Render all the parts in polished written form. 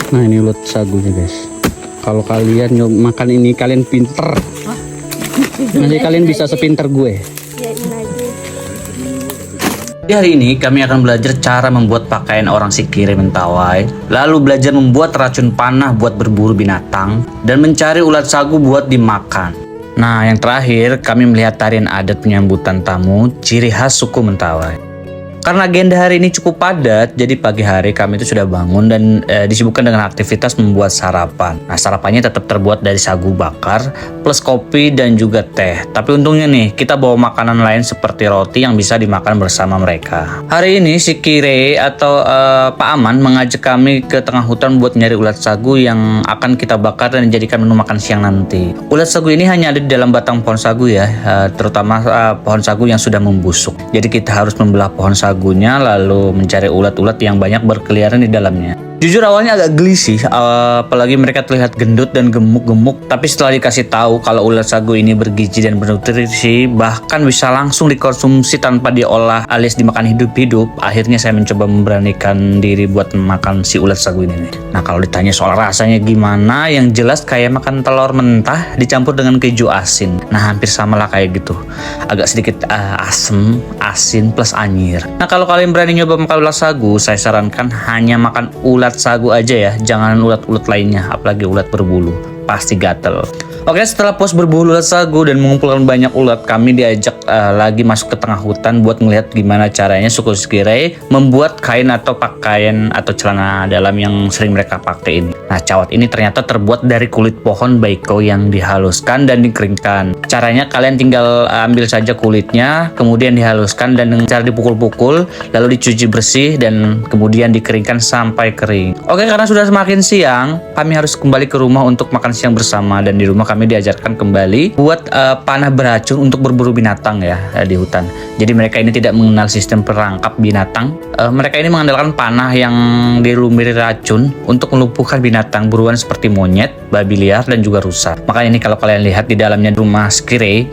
Nah ini ulat sagunya guys. Kalau kalian makan ini kalian pinter. Nanti kalian bisa sepinter gue. Di hari ini kami akan belajar cara membuat pakaian orang Sikire Mentawai, lalu belajar membuat racun panah buat berburu binatang, dan mencari ulat sagu buat dimakan. Nah yang terakhir kami melihat tarian adat penyambutan tamu ciri khas suku Mentawai. Karena agenda hari ini cukup padat, jadi pagi hari kami itu sudah bangun dan disibukkan dengan aktivitas membuat sarapan. Nah sarapannya tetap terbuat dari sagu bakar, plus kopi dan juga teh. Tapi untungnya nih, kita bawa makanan lain seperti roti yang bisa dimakan bersama mereka. Hari ini si Kire atau Pak Aman mengajak kami ke tengah hutan buat nyari ulat sagu yang akan kita bakar dan dijadikan menu makan siang nanti. Ulat sagu ini hanya ada di dalam batang pohon sagu ya, terutama pohon sagu yang sudah membusuk. Jadi kita harus membelah pohon sagunya lalu mencari ulat-ulat yang banyak berkeliaran di dalamnya. Jujur awalnya agak geli sih, apalagi mereka terlihat gendut dan gemuk-gemuk. Tapi setelah dikasih tahu kalau ulat sagu ini bergizi dan bernutrisi, bahkan bisa langsung dikonsumsi tanpa diolah alias dimakan hidup-hidup, akhirnya saya mencoba memberanikan diri buat makan si ulat sagu ini nih. Nah kalau ditanya soal rasanya gimana, yang jelas kayak makan telur mentah dicampur dengan keju asin. Nah hampir sama lah kayak gitu, agak sedikit asem, asin plus anyir. Nah kalau kalian berani nyoba makan ulat sagu, saya sarankan hanya makan ulat sagu aja ya, jangan ulat-ulat lainnya, apalagi ulat berbulu, pasti gatel. Oke, setelah puas berburu ulat sagu dan mengumpulkan banyak ulat, kami diajak lagi masuk ke tengah hutan buat ngeliat gimana caranya suku Sikire membuat kain atau pakaian atau celana dalam yang sering mereka pakai ini. Nah, cawat ini ternyata terbuat dari kulit pohon baiko yang dihaluskan dan dikeringkan. Caranya kalian tinggal ambil saja kulitnya, kemudian dihaluskan dan dengan cara dipukul-pukul, lalu dicuci bersih dan kemudian dikeringkan sampai kering. Oke, karena sudah semakin siang, kami harus kembali ke rumah untuk makan siang bersama, dan di rumah kami diajarkan kembali buat panah beracun untuk berburu binatang ya di hutan. Jadi mereka ini tidak mengenal sistem perangkap binatang. Mereka ini mengandalkan panah yang dilumuri racun untuk melumpuhkan binatang buruan seperti monyet, babi liar dan juga rusa. Makanya ini kalau kalian lihat di dalamnya rumah Sikire,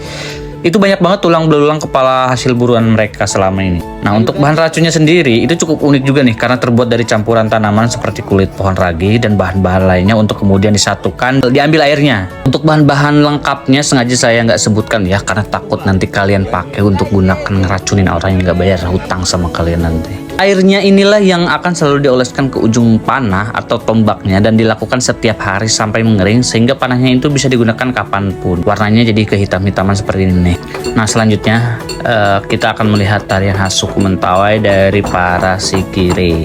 itu banyak banget tulang belulang kepala hasil buruan mereka selama ini. Nah untuk bahan racunnya sendiri itu cukup unik juga nih, karena terbuat dari campuran tanaman seperti kulit pohon ragi dan bahan-bahan lainnya untuk kemudian disatukan, diambil airnya. Untuk bahan-bahan lengkapnya sengaja saya nggak sebutkan ya, karena takut nanti kalian pakai untuk gunakan ngeracunin orang yang nggak bayar hutang sama kalian nanti. Airnya inilah yang akan selalu dioleskan ke ujung panah atau tombaknya dan dilakukan setiap hari sampai mengering, sehingga panahnya itu bisa digunakan kapanpun. Warnanya jadi kehitam-hitaman seperti ini nih. Nah selanjutnya kita akan melihat tarian khas suku Mentawai dari para Sikire.